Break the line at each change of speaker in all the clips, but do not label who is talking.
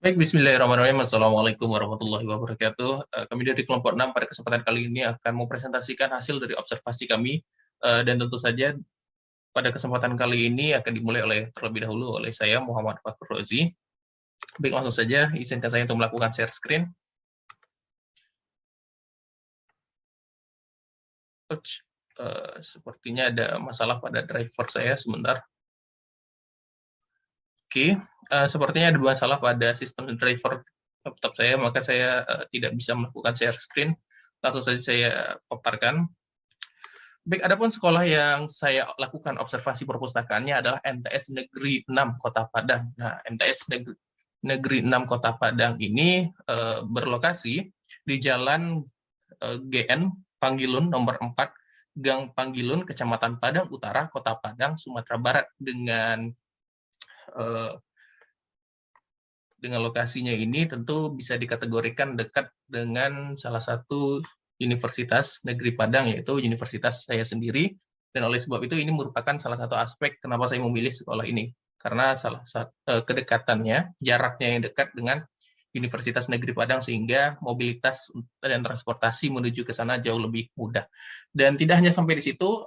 Baik, bismillahirrahmanirrahim. Assalamualaikum warahmatullahi wabarakatuh. Kami dari kelompok 6 pada kesempatan kali ini akan mempresentasikan hasil dari observasi kami, dan tentu saja pada kesempatan kali ini akan dimulai terlebih dahulu oleh saya, Muhammad Fakhur Rozi. Baik, langsung saja izinkan saya untuk melakukan share screen. Sepertinya ada masalah pada driver saya, sebentar. Oke, sepertinya ada masalah pada sistem driver laptop saya, maka saya tidak bisa melakukan share screen. Langsung saja saya paparkan. Baik, adapun sekolah yang saya lakukan observasi perpustakaannya adalah MTS Negeri 6 Kota Padang. Nah, MTS Negeri 6 Kota Padang ini berlokasi di Jalan GN Panggilun nomor 4, Gang Panggilun, Kecamatan Padang Utara, Kota Padang, Sumatera Barat, eh, dengan lokasinya ini tentu bisa dikategorikan dekat dengan salah satu universitas negeri Padang, yaitu universitas saya sendiri, dan oleh sebab itu ini merupakan salah satu aspek kenapa saya memilih sekolah ini, karena salah satu kedekatannya, jaraknya yang dekat dengan Universitas Negeri Padang, sehingga mobilitas dan transportasi menuju ke sana jauh lebih mudah. Dan tidak hanya sampai di situ,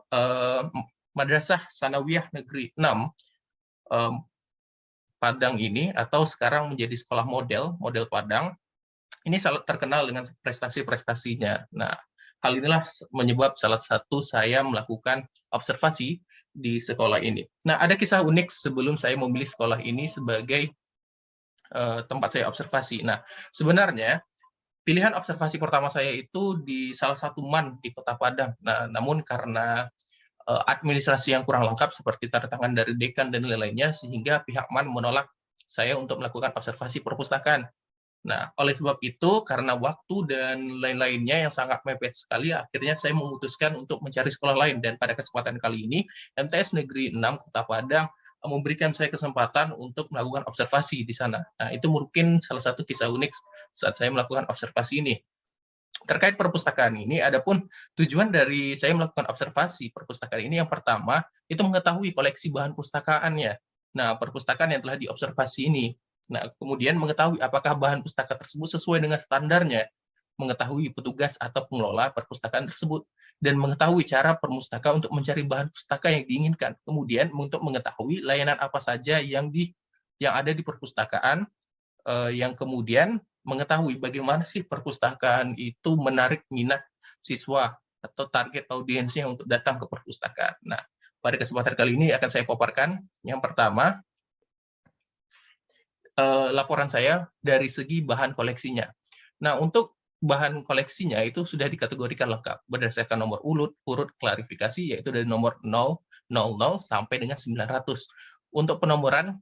Madrasah Sanawiyah Negeri 6 Padang ini, atau sekarang menjadi sekolah model Padang, ini sangat terkenal dengan prestasi-prestasinya. Nah, hal inilah menyebab salah satu saya melakukan observasi di sekolah ini. Nah, ada kisah unik sebelum saya memilih sekolah ini sebagai tempat saya observasi. Nah, sebenarnya pilihan observasi pertama saya itu di salah satu MAN di Kota Padang. Nah, namun karena administrasi yang kurang lengkap seperti tanda tangan dari dekan dan lain-lainnya, sehingga pihak MAN menolak saya untuk melakukan observasi perpustakaan. Nah, oleh sebab itu, karena waktu dan lain-lainnya yang sangat mepet sekali, akhirnya saya memutuskan untuk mencari sekolah lain. Dan pada kesempatan kali ini, MTS Negeri 6 Kota Padang memberikan saya kesempatan untuk melakukan observasi di sana. Nah, itu mungkin salah satu kisah unik saat saya melakukan observasi ini. Terkait perpustakaan ini, adapun tujuan dari saya melakukan observasi perpustakaan ini, yang pertama, itu mengetahui koleksi bahan pustakaannya. Nah, perpustakaan yang telah diobservasi ini. Nah, kemudian mengetahui apakah bahan pustaka tersebut sesuai dengan standarnya, mengetahui petugas atau pengelola perpustakaan tersebut, dan mengetahui cara perpustaka untuk mencari bahan pustaka yang diinginkan. Kemudian untuk mengetahui layanan apa saja yang ada di perpustakaan, yang kemudian mengetahui bagaimana sih perpustakaan itu menarik minat siswa atau target audiensnya untuk datang ke perpustakaan. Nah, pada kesempatan kali ini akan saya paparkan yang pertama, laporan saya dari segi bahan koleksinya. Nah, untuk bahan koleksinya itu sudah dikategorikan lengkap berdasarkan nomor urut klarifikasi, yaitu dari nomor 000 sampai dengan 900. Untuk penomoran,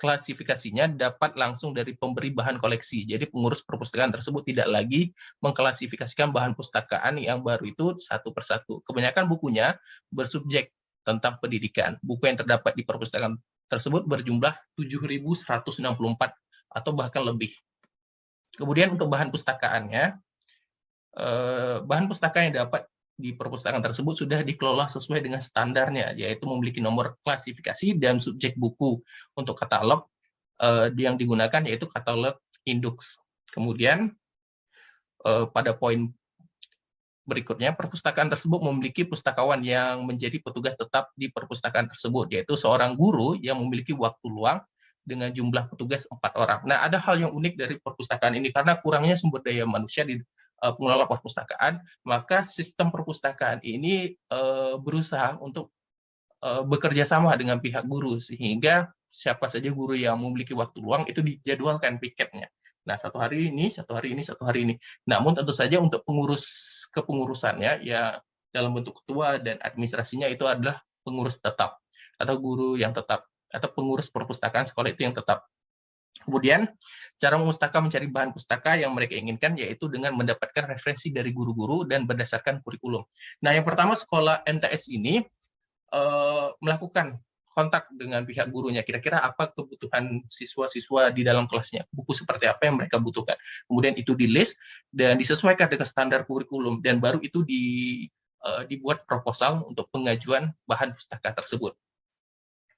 klasifikasinya dapat langsung dari pemberi bahan koleksi. Jadi pengurus perpustakaan tersebut tidak lagi mengklasifikasikan bahan pustakaan yang baru itu satu persatu. Kebanyakan bukunya bersubjek tentang pendidikan. Buku yang terdapat di perpustakaan tersebut berjumlah 7.164 atau bahkan lebih. Kemudian untuk bahan pustakaannya, bahan pustaka yang dapat di perpustakaan tersebut sudah dikelola sesuai dengan standarnya, yaitu memiliki nomor klasifikasi dan subjek buku. Untuk katalog yang digunakan yaitu katalog Indux. Kemudian pada poin berikutnya, perpustakaan tersebut memiliki pustakawan yang menjadi petugas tetap di perpustakaan tersebut, yaitu seorang guru yang memiliki waktu luang dengan jumlah petugas 4 orang. Nah, ada hal yang unik dari perpustakaan ini, karena kurangnya sumber daya manusia di pengelola perpustakaan, maka sistem perpustakaan ini berusaha untuk bekerja sama dengan pihak guru, sehingga siapa saja guru yang memiliki waktu luang itu dijadwalkan piketnya. Nah, satu hari ini, satu hari ini, satu hari ini. Namun tentu saja untuk kepengurusannya, ya dalam bentuk ketua dan administrasinya itu adalah pengurus tetap, atau guru yang tetap, atau pengurus perpustakaan sekolah itu yang tetap. Kemudian, cara memustaka mencari bahan pustaka yang mereka inginkan, yaitu dengan mendapatkan referensi dari guru-guru dan berdasarkan kurikulum. Nah, yang pertama, sekolah MTS ini melakukan kontak dengan pihak gurunya, kira-kira apa kebutuhan siswa-siswa di dalam kelasnya, buku seperti apa yang mereka butuhkan. Kemudian itu di-list dan disesuaikan dengan standar kurikulum, dan baru itu dibuat proposal untuk pengajuan bahan pustaka tersebut.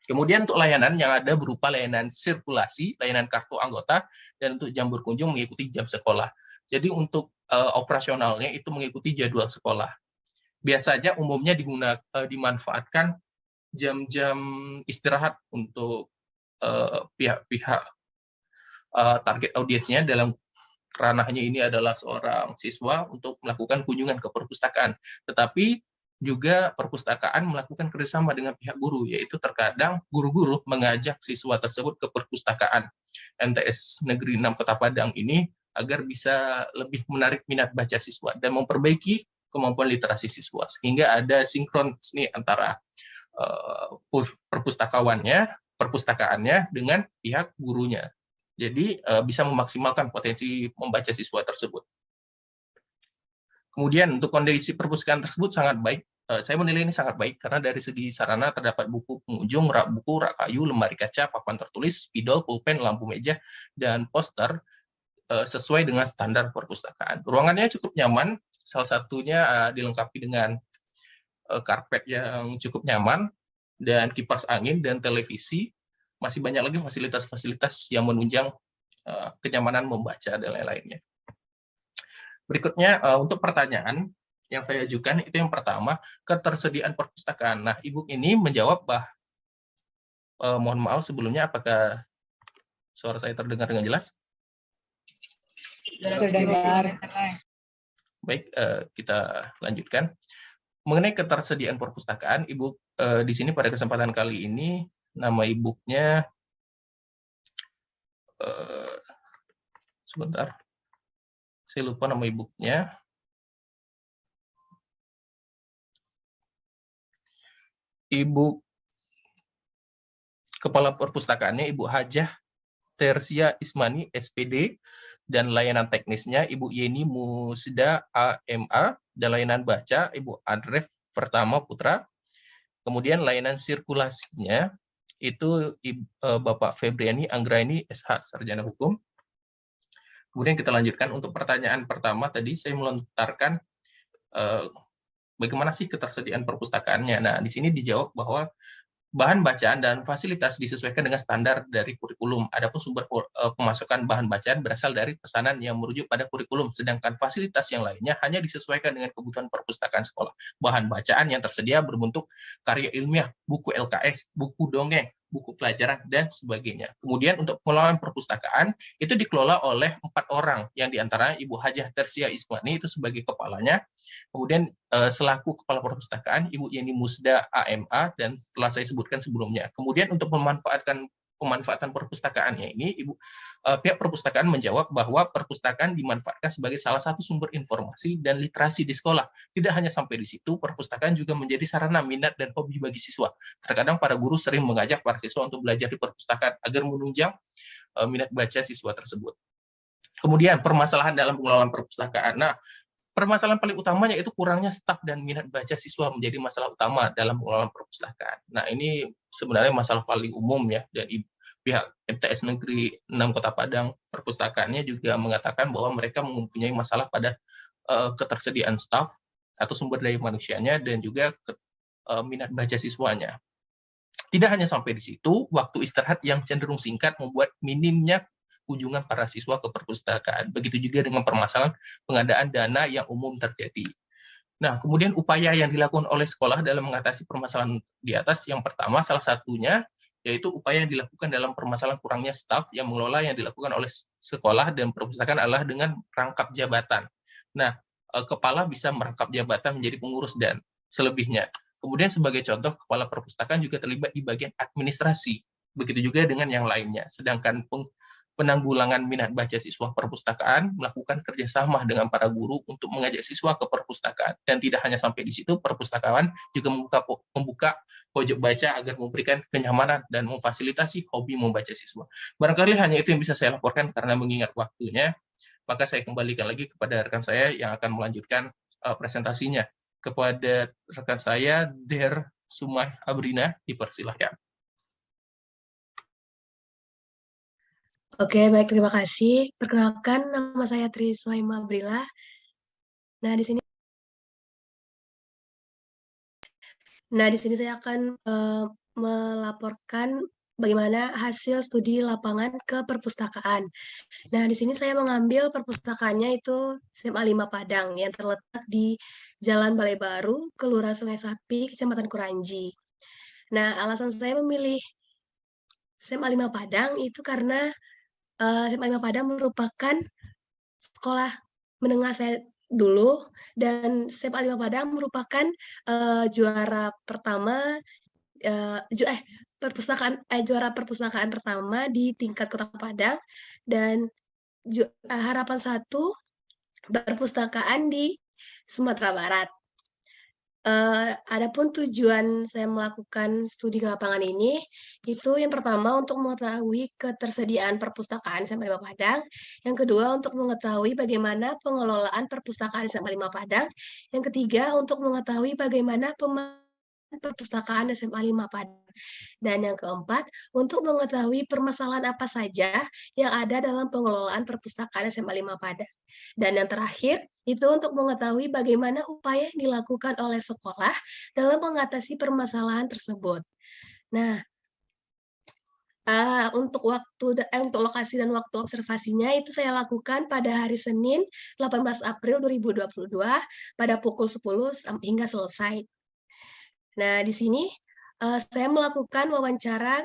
Kemudian untuk layanan yang ada berupa layanan sirkulasi, layanan kartu anggota, dan untuk jam berkunjung mengikuti jam sekolah. Jadi untuk operasionalnya itu mengikuti jadwal sekolah. Biasanya umumnya dimanfaatkan jam-jam istirahat untuk pihak-pihak target audiensnya dalam ranahnya ini adalah seorang siswa untuk melakukan kunjungan ke perpustakaan. Tetapi juga perpustakaan melakukan kerjasama dengan pihak guru, yaitu terkadang guru-guru mengajak siswa tersebut ke perpustakaan MTS Negeri 6 Kota Padang ini agar bisa lebih menarik minat baca siswa dan memperbaiki kemampuan literasi siswa, sehingga ada sinkron nih antara perpustakaannya dengan pihak gurunya. Jadi bisa memaksimalkan potensi membaca siswa tersebut. Kemudian untuk kondisi perpustakaan tersebut sangat baik. Saya menilai ini sangat baik karena dari segi sarana terdapat buku pengunjung, rak buku, rak kayu, lemari kaca, papan tertulis, spidol, pulpen, lampu meja, dan poster sesuai dengan standar perpustakaan. Ruangannya cukup nyaman, salah satunya dilengkapi dengan karpet yang cukup nyaman, dan kipas angin dan televisi. Masih banyak lagi fasilitas-fasilitas yang menunjang kenyamanan membaca dan lain-lainnya. Berikutnya untuk pertanyaan yang saya ajukan itu yang pertama, ketersediaan perpustakaan. Nah, Ibu ini menjawab mohon maaf sebelumnya, apakah suara saya terdengar dengan jelas?
Terdengar.
Baik, kita lanjutkan. Mengenai ketersediaan perpustakaan, Ibu di sini pada kesempatan kali ini nama ibunya sebentar, saya lupa nama ibunya. Ibu Kepala Perpustakaannya Ibu Hajah Tersia Ismani, SPD, dan layanan teknisnya Ibu Yeni Musda, AMA, dan layanan baca Ibu Adref Pertama Putra. Kemudian layanan sirkulasinya itu Bapak Febriani Anggraini, SH, Sarjana Hukum. Kemudian kita lanjutkan untuk pertanyaan pertama tadi saya melontarkan bagaimana sih ketersediaan perpustakaannya. Nah, di sini dijawab bahwa bahan bacaan dan fasilitas disesuaikan dengan standar dari kurikulum. Adapun sumber pemasukan bahan bacaan berasal dari pesanan yang merujuk pada kurikulum, sedangkan fasilitas yang lainnya hanya disesuaikan dengan kebutuhan perpustakaan sekolah. Bahan bacaan yang tersedia berbentuk karya ilmiah, buku LKS, buku dongeng, buku pelajaran, dan sebagainya. Kemudian untuk pengelolaan perpustakaan itu dikelola oleh 4 orang, yang diantaranya Ibu Hajah Tersia Ismani itu sebagai kepalanya, kemudian selaku kepala perpustakaan Ibu Yeni Musda, AMA, dan telah saya sebutkan sebelumnya. Kemudian untuk pemanfaatan perpustakaannya ini, pihak perpustakaan menjawab bahwa perpustakaan dimanfaatkan sebagai salah satu sumber informasi dan literasi di sekolah. Tidak hanya sampai di situ, perpustakaan juga menjadi sarana minat dan hobi bagi siswa. Terkadang para guru sering mengajak para siswa untuk belajar di perpustakaan agar menunjang minat baca siswa tersebut. Kemudian permasalahan dalam pengelolaan perpustakaan. Nah, permasalahan paling utamanya itu kurangnya staf dan minat baca siswa menjadi masalah utama dalam pengelolaan perpustakaan. Nah, ini sebenarnya masalah paling umum ya, dan pihak MTS Negeri 6 Kota Padang perpustakaannya juga mengatakan bahwa mereka mempunyai masalah pada ketersediaan staf atau sumber daya manusianya dan juga minat baca siswanya. Tidak hanya sampai di situ, waktu istirahat yang cenderung singkat membuat minimnya kunjungan para siswa ke perpustakaan. Begitu juga dengan permasalahan pengadaan dana yang umum terjadi. Nah, kemudian upaya yang dilakukan oleh sekolah dalam mengatasi permasalahan di atas, yang pertama salah satunya yaitu upaya yang dilakukan dalam permasalahan kurangnya staf yang mengelola yang dilakukan oleh sekolah dan perpustakaan adalah dengan rangkap jabatan. Nah, kepala bisa merangkap jabatan menjadi pengurus dan selebihnya. Kemudian sebagai contoh, kepala perpustakaan juga terlibat di bagian administrasi. Begitu juga dengan yang lainnya. Sedangkan penanggulangan minat baca siswa perpustakaan melakukan kerjasama dengan para guru untuk mengajak siswa ke perpustakaan. Dan tidak hanya sampai di situ, perpustakaan juga membuka pojok baca agar memberikan kenyamanan dan memfasilitasi hobi membaca siswa. Barangkali hanya itu yang bisa saya laporkan karena mengingat waktunya, maka saya kembalikan lagi kepada rekan saya yang akan melanjutkan presentasinya. Kepada rekan saya, Der Sumai Abrina, dipersilahkan.
Oke, baik, terima kasih. Perkenalkan, nama saya Tri Suhaima Abrila. Nah, di sini saya akan melaporkan bagaimana hasil studi lapangan ke perpustakaan. Nah, di sini saya mengambil perpustakaannya itu SMA 5 Padang yang terletak di Jalan Balai Baru, Kelurahan Sungai Sapi, Kecamatan Kuranji. Nah, alasan saya memilih SMA 5 Padang itu karena, SMA 5 Padang merupakan sekolah menengah saya dulu dan SMA 5 Padang merupakan, juara pertama, juara perpustakaan pertama di tingkat Kota Padang dan harapan satu perpustakaan di Sumatera Barat. Adapun tujuan saya melakukan studi ke lapangan ini, itu yang pertama untuk mengetahui ketersediaan perpustakaan SMA 5 Padang, yang kedua untuk mengetahui bagaimana pengelolaan perpustakaan SMA 5 Padang, yang ketiga untuk mengetahui bagaimana perpustakaan SMA 5 Padang, dan yang keempat untuk mengetahui permasalahan apa saja yang ada dalam pengelolaan perpustakaan SMA 5 Padang. Dan yang terakhir, itu untuk mengetahui bagaimana upaya yang dilakukan oleh sekolah dalam mengatasi permasalahan tersebut. Nah, untuk lokasi dan waktu observasinya itu saya lakukan pada hari Senin 18 April 2022 pada pukul 10 hingga selesai. Nah, di sini, saya melakukan wawancara,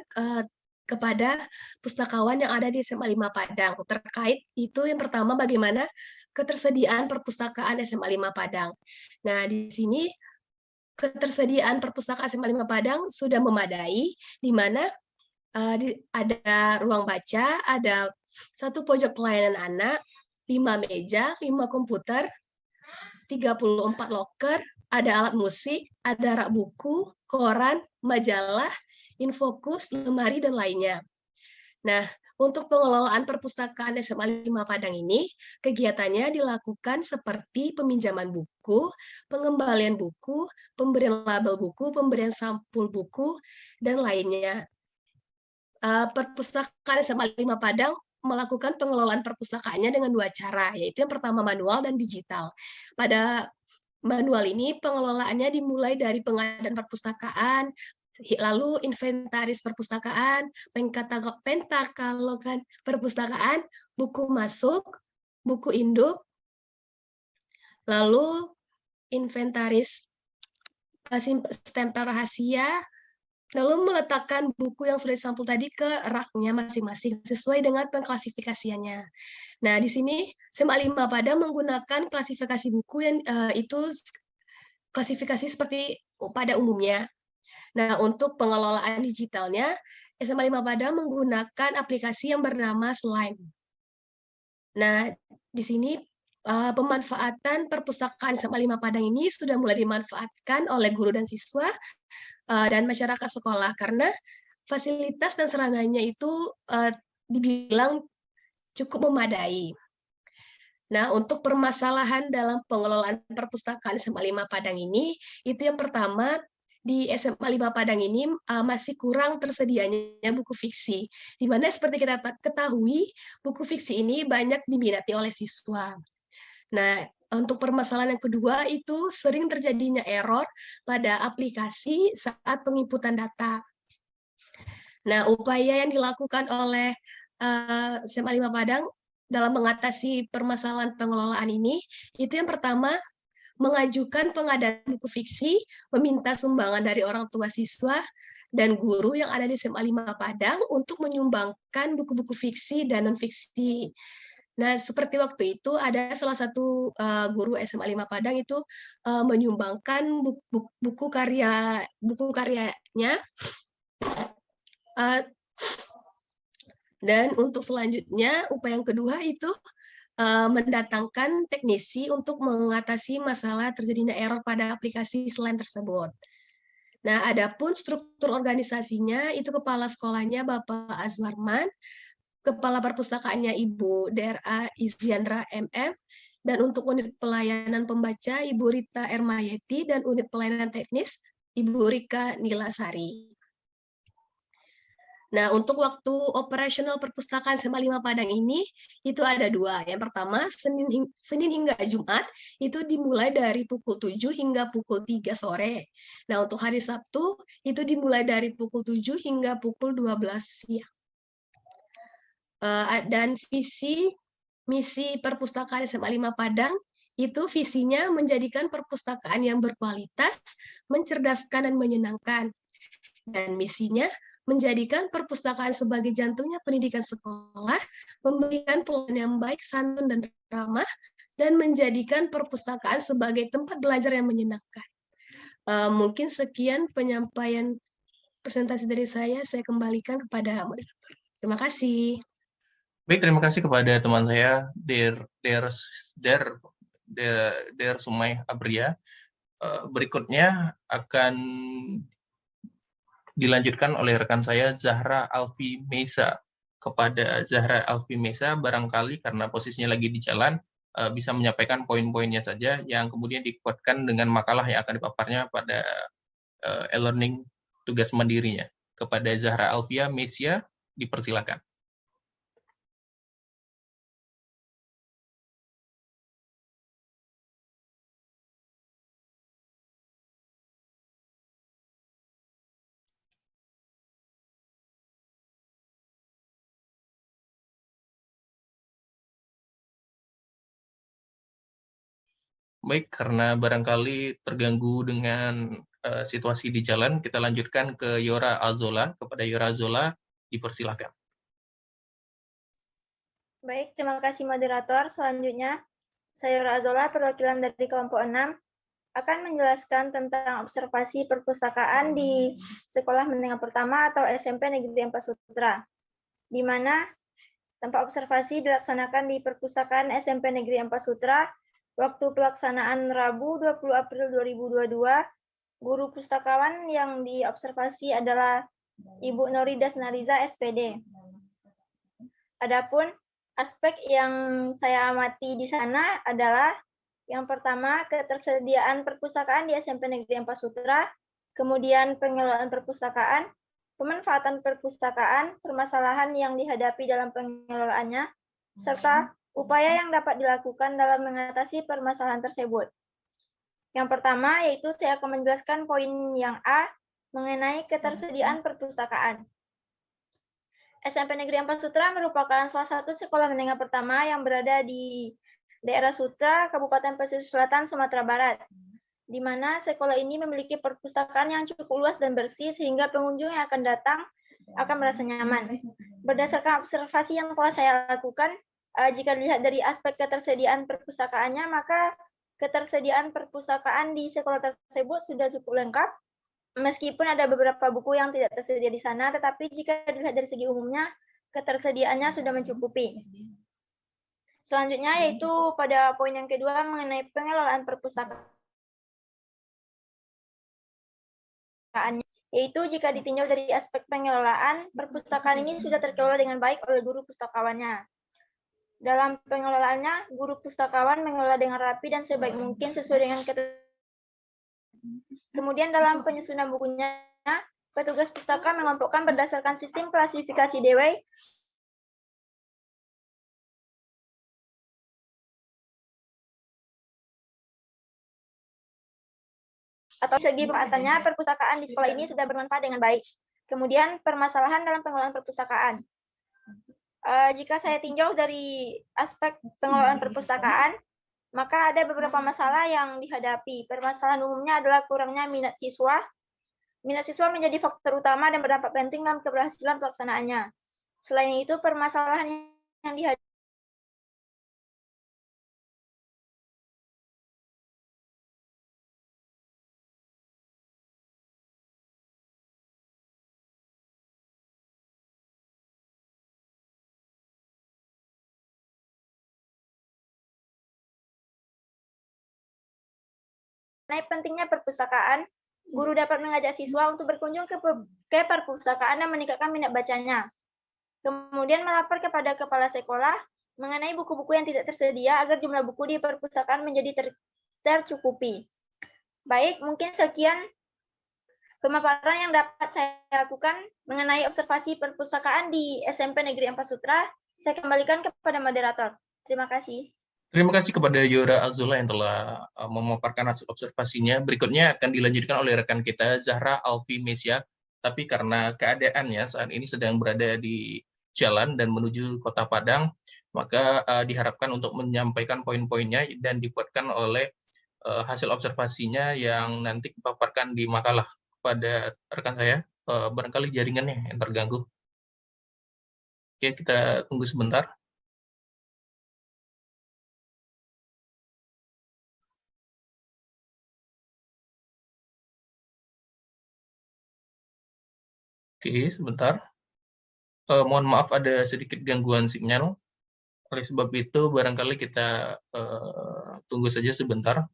kepada pustakawan yang ada di SMA 5 Padang, terkait itu yang pertama bagaimana ketersediaan perpustakaan SMA 5 Padang. Nah, di sini ketersediaan perpustakaan SMA 5 Padang sudah memadai, di mana, ada ruang baca, ada 1 pojok pelayanan anak, 5 meja, 5 komputer, 34 loker, ada alat musik, ada rak buku, koran, majalah, infokus, lemari, dan lainnya. Nah, untuk pengelolaan perpustakaan SMA 5 Padang ini, kegiatannya dilakukan seperti peminjaman buku, pengembalian buku, pemberian label buku, pemberian sampul buku, dan lainnya. Perpustakaan SMA 5 Padang melakukan pengelolaan perpustakaannya dengan 2 cara, yaitu yang pertama manual dan digital. Pada manual ini pengelolaannya dimulai dari pengadaan perpustakaan, lalu inventaris perpustakaan, pentakalogan perpustakaan, buku masuk, buku induk, lalu inventaris stempel rahasia, lalu meletakkan buku yang sudah disampul tadi ke raknya masing-masing sesuai dengan pengklasifikasiannya. Nah, di sini SMA 5 Padang menggunakan klasifikasi buku yang itu klasifikasi seperti pada umumnya. Nah, untuk pengelolaan digitalnya, SMA 5 Padang menggunakan aplikasi yang bernama Slime. Nah, di sini pemanfaatan perpustakaan SMA 5 Padang ini sudah mulai dimanfaatkan oleh guru dan siswa dan masyarakat sekolah karena fasilitas dan sarananya itu dibilang cukup memadai. Nah, untuk permasalahan dalam pengelolaan perpustakaan SMA 5 Padang ini, itu yang pertama, di SMA 5 Padang ini masih kurang tersedianya buku fiksi, di mana seperti kita ketahui, buku fiksi ini banyak diminati oleh siswa. Nah, untuk permasalahan yang kedua itu sering terjadinya error pada aplikasi saat penginputan data. Nah, upaya yang dilakukan oleh SMA 5 Padang dalam mengatasi permasalahan pengelolaan ini, itu yang pertama, mengajukan pengadaan buku fiksi, meminta sumbangan dari orang tua siswa dan guru yang ada di SMA 5 Padang untuk menyumbangkan buku-buku fiksi dan non-fiksi. Nah, seperti waktu itu ada salah satu guru SMA 5 Padang itu menyumbangkan buku karyanya. Dan untuk selanjutnya, upaya yang kedua itu mendatangkan teknisi untuk mengatasi masalah terjadinya error pada aplikasi Slime tersebut. Nah, adapun struktur organisasinya itu kepala sekolahnya Bapak Azwarman, kepala perpustakaannya Ibu DRA Iziandra MM, dan untuk unit pelayanan pembaca Ibu Rita Ermayeti, dan unit pelayanan teknis Ibu Rika Nilasari. Nah, untuk waktu operasional perpustakaan SMA 5 Padang ini, itu ada 2. Yang pertama, Senin hingga Jumat, itu dimulai dari pukul 7 hingga pukul 3 sore. Nah, untuk hari Sabtu, itu dimulai dari pukul 7 hingga pukul 12 siang. Dan misi perpustakaan SMA 5 Padang, itu visinya menjadikan perpustakaan yang berkualitas, mencerdaskan dan menyenangkan. Dan misinya menjadikan perpustakaan sebagai jantungnya pendidikan sekolah, memberikan pelayanan yang baik, santun, dan ramah, dan menjadikan perpustakaan sebagai tempat belajar yang menyenangkan. Mungkin sekian penyampaian presentasi dari saya kembalikan kepada moderator. Terima kasih.
Baik, terima kasih kepada teman saya, Der Sumai Abria. Berikutnya akan dilanjutkan oleh rekan saya, Zahra Alfi Mesa. Kepada Zahra Alfi Mesa, barangkali karena posisinya lagi di jalan, bisa menyampaikan poin-poinnya saja yang kemudian dikuatkan dengan makalah yang akan dipaparnya pada e-learning tugas mandirinya. Kepada Zahra Alfia Mesia, dipersilakan. Baik, karena barangkali terganggu dengan situasi di jalan, kita lanjutkan ke Yora Azola. Kepada Yora Azola, dipersilakan.
Baik, terima kasih moderator. Selanjutnya, saya Yora Azola, perwakilan dari kelompok 6, akan menjelaskan tentang observasi perpustakaan di Sekolah Menengah Pertama atau SMP Negeri 4 Sutra, di mana tempat observasi dilaksanakan di Perpustakaan SMP Negeri 4 Sutra. Waktu pelaksanaan Rabu 20 April 2022, guru pustakawan yang diobservasi adalah Ibu Noridas Nariza, SPD. Adapun aspek yang saya amati di sana adalah yang pertama, ketersediaan perpustakaan di SMP Negeri 4 Sutra, kemudian pengelolaan perpustakaan, pemanfaatan perpustakaan, permasalahan yang dihadapi dalam pengelolaannya, serta upaya yang dapat dilakukan dalam mengatasi permasalahan tersebut. Yang pertama, yaitu saya akan menjelaskan poin yang A, mengenai ketersediaan perpustakaan. SMP Negeri 4 Sutra merupakan salah satu sekolah menengah pertama yang berada di daerah Sutra, Kabupaten Pesisir Selatan, Sumatera Barat, di mana sekolah ini memiliki perpustakaan yang cukup luas dan bersih sehingga pengunjung yang akan datang akan merasa nyaman. Berdasarkan observasi yang telah saya lakukan, jika dilihat dari aspek ketersediaan perpustakaannya, maka ketersediaan perpustakaan di sekolah tersebut sudah cukup lengkap. Meskipun ada beberapa buku yang tidak tersedia di sana, tetapi jika dilihat dari segi umumnya, ketersediaannya sudah mencukupi. Selanjutnya yaitu pada poin yang kedua mengenai pengelolaan perpustakaan, yaitu jika ditinjau dari aspek pengelolaan, perpustakaan ini sudah terkelola dengan baik oleh guru pustakawannya. Dalam pengelolaannya, guru pustakawan mengelola dengan rapi dan sebaik mungkin sesuai dengan Kemudian dalam penyusunan bukunya, petugas pustaka mengelompokkan berdasarkan sistem klasifikasi Dewey atau segi pemanfaatannya, perpustakaan di sekolah ini sudah bermanfaat dengan baik. Kemudian permasalahan dalam pengelolaan perpustakaan. Jika saya tinjau dari aspek pengelolaan perpustakaan, maka ada beberapa masalah yang dihadapi. Permasalahan umumnya adalah kurangnya minat siswa. Minat siswa menjadi faktor utama dan berdampak penting dalam keberhasilan pelaksanaannya. Selain itu, permasalahan yang dihadapi mengenai pentingnya perpustakaan, guru dapat mengajak siswa untuk berkunjung ke perpustakaan dan meningkatkan minat bacanya. Kemudian melapor kepada kepala sekolah mengenai buku-buku yang tidak tersedia agar jumlah buku di perpustakaan menjadi tercukupi. Baik, mungkin sekian pemaparan yang dapat saya lakukan mengenai observasi perpustakaan di SMP Negeri 4 Sutra, saya kembalikan kepada moderator. Terima kasih.
Terima kasih kepada Yura Azula yang telah memaparkan hasil observasinya. Berikutnya akan dilanjutkan oleh rekan kita, Zahra Alfi Mesia. Tapi karena keadaannya saat ini sedang berada di jalan dan menuju Kota Padang, maka diharapkan untuk menyampaikan poin-poinnya dan dibuatkan oleh hasil observasinya yang nanti dipaparkan di makalah kepada rekan saya. Barangkali jaringannya yang terganggu. Oke, kita tunggu sebentar. Oke, sebentar. Mohon maaf ada sedikit gangguan sinyal. Oleh sebab itu, barangkali kita tunggu saja sebentar.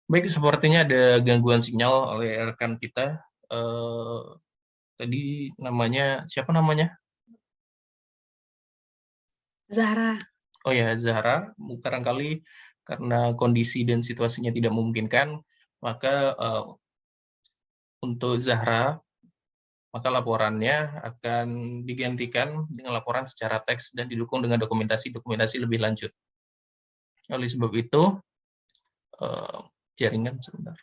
Baik, sepertinya ada gangguan sinyal oleh rekan kita. Tadi namanya, siapa namanya?
Zahra.
Oh ya, Zahra. Barangkali karena kondisi dan situasinya tidak memungkinkan, maka untuk Zahra, maka laporannya akan digantikan dengan laporan secara teks dan didukung dengan dokumentasi lebih lanjut. Oleh sebab itu, jaringan sebentar.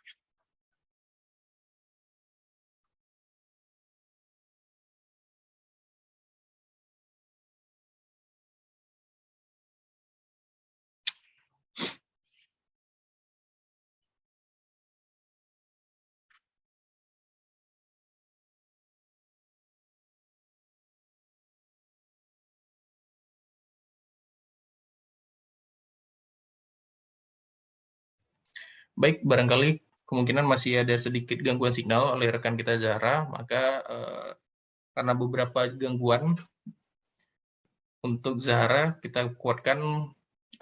Baik, barangkali kemungkinan masih ada sedikit gangguan signal oleh rekan kita Zahra, maka karena beberapa gangguan untuk Zahra, kita kuatkan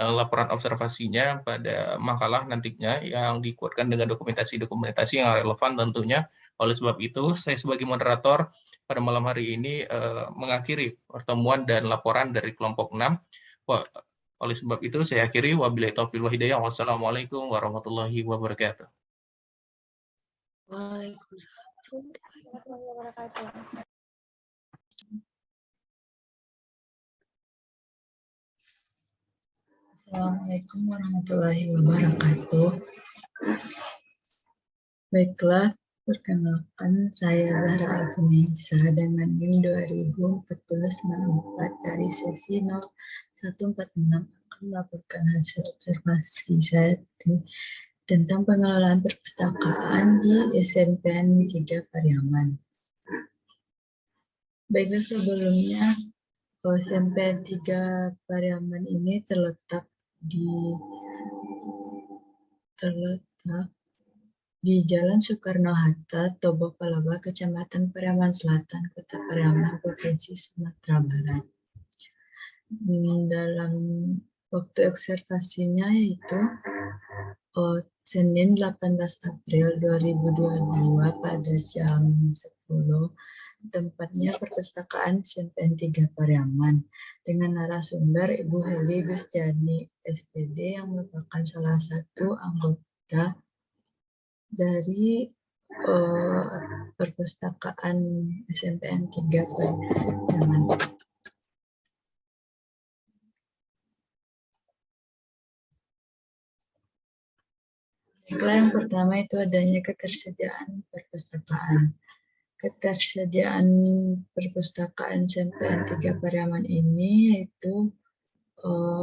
laporan observasinya pada makalah nantinya yang dikuatkan dengan dokumentasi-dokumentasi yang relevan tentunya. Oleh sebab itu, saya sebagai moderator pada malam hari ini mengakhiri pertemuan dan laporan dari kelompok 6. Oleh sebab itu, saya akhiri. Wabillahi taufiq wal hidayah. Wassalamualaikum warahmatullahi wabarakatuh.
Waalaikumsalam.
Assalamualaikum warahmatullahi wabarakatuh. Baiklah, perkenalkan saya Zahra Alfinisa dengan NIM 2014-94 dari sesi 0146 akan melaporkan hasil observasi saya tentang pengelolaan perpustakaan di SMPN 3 Pariaman. Baiklah, sebelumnya SMPN 3 Pariaman ini terletak di Jalan Soekarno-Hatta, Toba Palaba, Kecamatan Pariaman Selatan, Kota Pariaman, Provinsi Sumatera Barat. Dalam waktu observasinya yaitu Senin 18 April 2022 pada jam 10. Tempatnya perpustakaan SMPN 3 Pariaman dengan narasumber Ibu Heli Gustiani SPD yang merupakan salah satu anggota dari perpustakaan SMPN 3 Pariaman. Yang pertama itu adanya ketersediaan perpustakaan. ketersediaan perpustakaan SMPN 3 Pariaman ini yaitu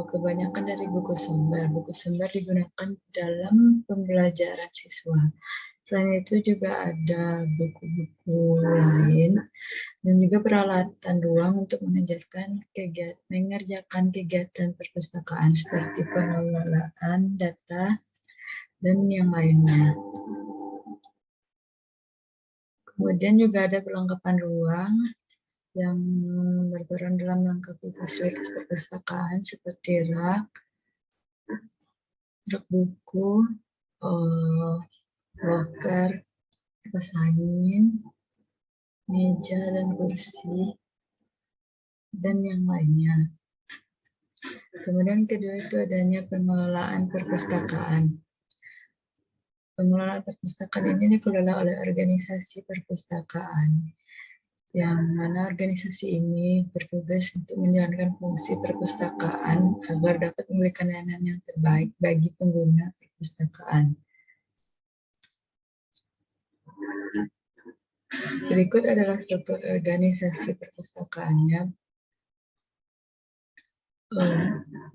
kebanyakan dari buku sumber. Buku sumber digunakan dalam pembelajaran siswa. Selain itu juga ada buku-buku lain dan juga peralatan ruang untuk mengerjakan kegiatan perpustakaan seperti pengelolaan data dan yang lainnya. Kemudian juga ada perlengkapan ruang yang berperan dalam melengkapi fasilitas perpustakaan seperti rak buku, loker, kipas angin, meja dan kursi, dan yang lainnya. Kemudian kedua itu adanya pengelolaan perpustakaan. Pengelolaan perpustakaan ini dikelola oleh organisasi perpustakaan, yang mana organisasi ini bertugas untuk menjalankan fungsi perpustakaan agar dapat memberikan layanan yang terbaik bagi pengguna perpustakaan. Berikut adalah struktur organisasi perpustakaannya.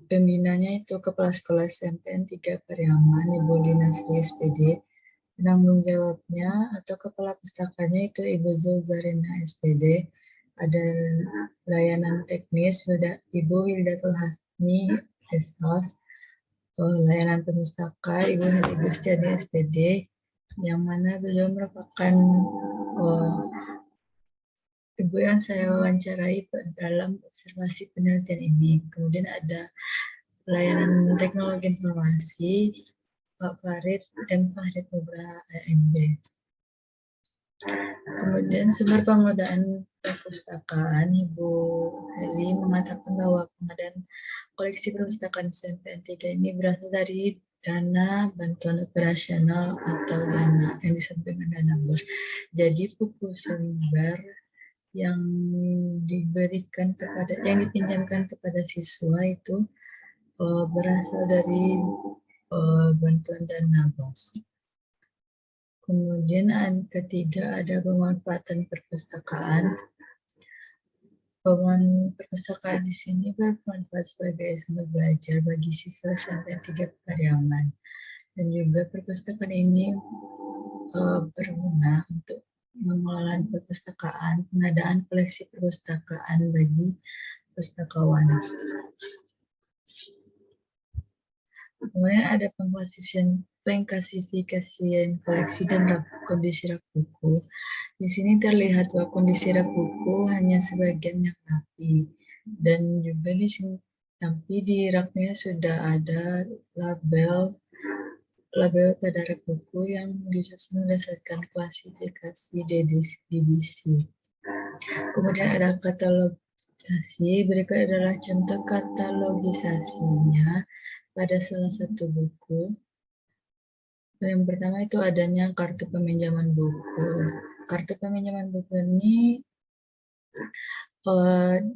Pembinanya itu Kepala Sekolah SMPN 3 Pariaman, Ibu Lina Sri SPD. Penanggung jawabnya atau kepala pustakanya itu Ibu Zulzarina SPD. Ada layanan teknis Ibu Wildatul Hasni SOS. Layanan pemustaka Ibu Heli Gustiani SPD, yang mana beliau merupakan ibu yang saya wawancarai dalam observasi penelitian ini. Kemudian ada layanan teknologi informasi Pak Farid M. Farid Nugraha AMB. Kemudian sumber pengadaan perpustakaan, Ibu Heli mengatakan bahwa pengadaan koleksi perpustakaan SMPN 3 ini berasal dari dana bantuan operasional atau dana yang disebut dengan dana BOS. Jadi buku sumber yang dipinjamkan kepada siswa itu berasal dari bantuan dana BOS. Kemudian ketiga ada pemanfaatan perpustakaan. Perpustakaan di sini bermanfaat sebagai sumber belajar bagi siswa sampai 3 Pariaman. Dan juga perpustakaan ini berguna untuk mengelola perpustakaan, pengadaan koleksi perpustakaan bagi pustakawan. Kemudian ada pengklasifikasian koleksi dan kondisi rak buku. Di sini terlihat bahwa kondisi rak buku hanya sebagian yang rapi, dan juga di sini tapi di raknya sudah ada label pada rak buku yang disusun berdasarkan klasifikasi DDC. Kemudian ada katalogisasi. Berikut adalah contoh katalogisasinya pada salah satu buku. Yang pertama itu adanya kartu peminjaman buku. Kartu peminjaman buku ini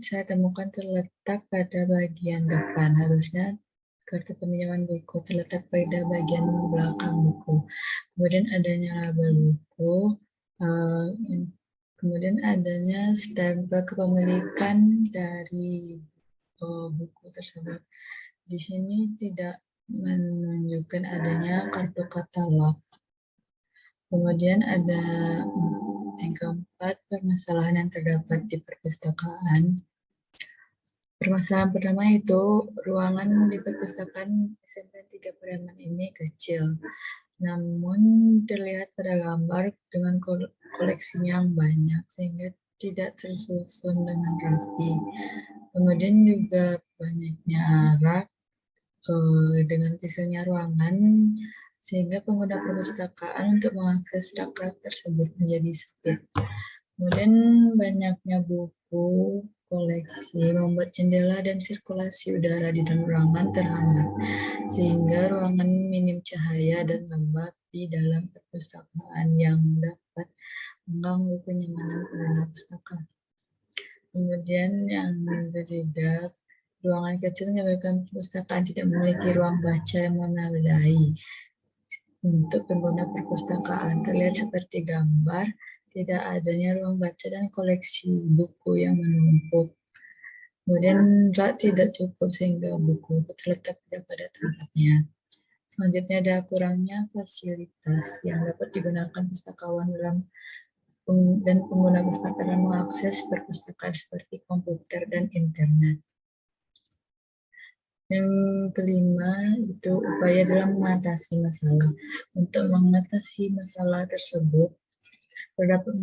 saya temukan terletak pada bagian depan. Harusnya kartu peminjaman buku terletak pada bagian belakang buku. Kemudian adanya label buku. Kemudian adanya stempel kepemilikan dari buku tersebut. Di sini tidak menunjukkan adanya kartu katalog. Kemudian ada yang keempat, permasalahan yang terdapat di perpustakaan. Permasalahan pertama itu ruangan di perpustakaan SMPN 3 Pariaman ini kecil. Namun terlihat pada gambar dengan koleksinya yang banyak sehingga tidak tersusun dengan rapi. Kemudian juga banyaknya rak dengan kecilnya ruangan sehingga pengguna perpustakaan untuk mengakses rak-rak tersebut menjadi sempit. Kemudian banyaknya buku koleksi membuat jendela dan sirkulasi udara di dalam ruangan terhambat, sehingga ruangan minim cahaya dan lembab di dalam perpustakaan yang dapat mengganggu kenyamanan pengguna pustaka. Kemudian yang ketiga, ruangan kecil menyebabkan perpustakaan tidak memiliki ruang baca yang memadai untuk pengguna perpustakaan. Terlihat seperti gambar tidak adanya ruang baca dan koleksi buku yang menumpuk. Kemudian rak tidak cukup sehingga buku terletak tidak pada tempatnya. Selanjutnya ada kurangnya fasilitas yang dapat digunakan pustakawan dan pengguna pustaka dalam mengakses perpustakaan seperti komputer dan internet. Yang kelima itu upaya dalam mengatasi masalah. Untuk mengatasi masalah tersebut, terdapat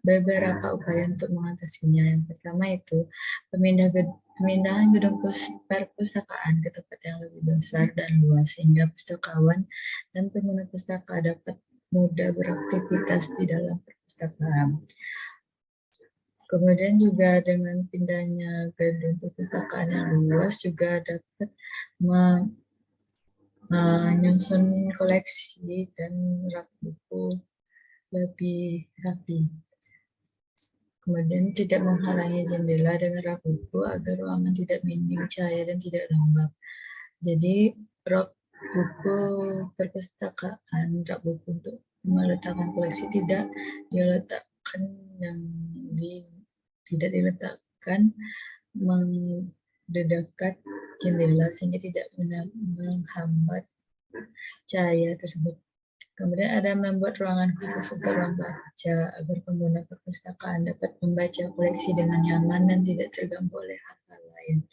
beberapa upaya untuk mengatasinya. Yang pertama itu pemindahan gedung perpustakaan ke tempat yang lebih besar dan luas sehingga pustakawan dan pengguna pustaka dapat mudah beraktivitas di dalam perpustakaan. Kemudian juga dengan pindahnya gedung perpustakaan yang luas juga dapat menyusun koleksi dan rak buku lebih rapi. Kemudian tidak menghalangi jendela dengan rak buku agar ruangan tidak minim cahaya dan tidak lembab. Jadi rak buku perpustakaan, rak buku untuk meletakkan koleksi tidak diletakkan mendekat jendela sehingga tidak menghambat cahaya tersebut. Kemudian ada membuat ruangan khusus untuk ruang baca agar pengguna perpustakaan dapat membaca koleksi dengan nyaman dan tidak terganggu oleh hal lain.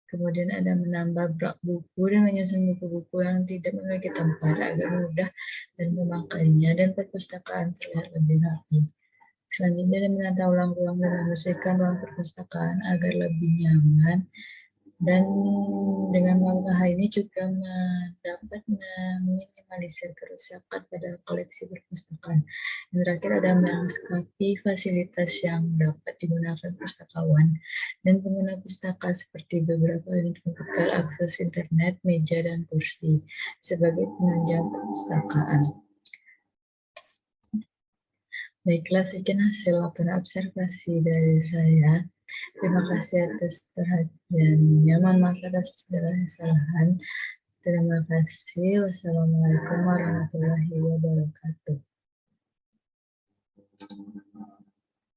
Kemudian ada menambah rak buku dan menyusun buku-buku yang tidak memiliki tempat agar mudah dan memakainya dan perpustakaan terlihat lebih rapi. Selanjutnya ada menata ulang ruang dan membersihkan ruang perpustakaan agar lebih nyaman. Dan dengan melakukan hal ini juga dapat meminimalisir kerusakan pada koleksi perpustakaan. Yang terakhir ada melengkapi fasilitas yang dapat digunakan pustakawan dan pengguna pustaka seperti beberapa unit komputer, akses internet, meja, dan kursi sebagai penunjang perpustakaan. Baiklah, sekian hasil laporan observasi dari saya. Terima kasih atas perhatiannya. Mohon maaf atas segala kesalahan. Terima kasih. Wassalamualaikum warahmatullahi wabarakatuh.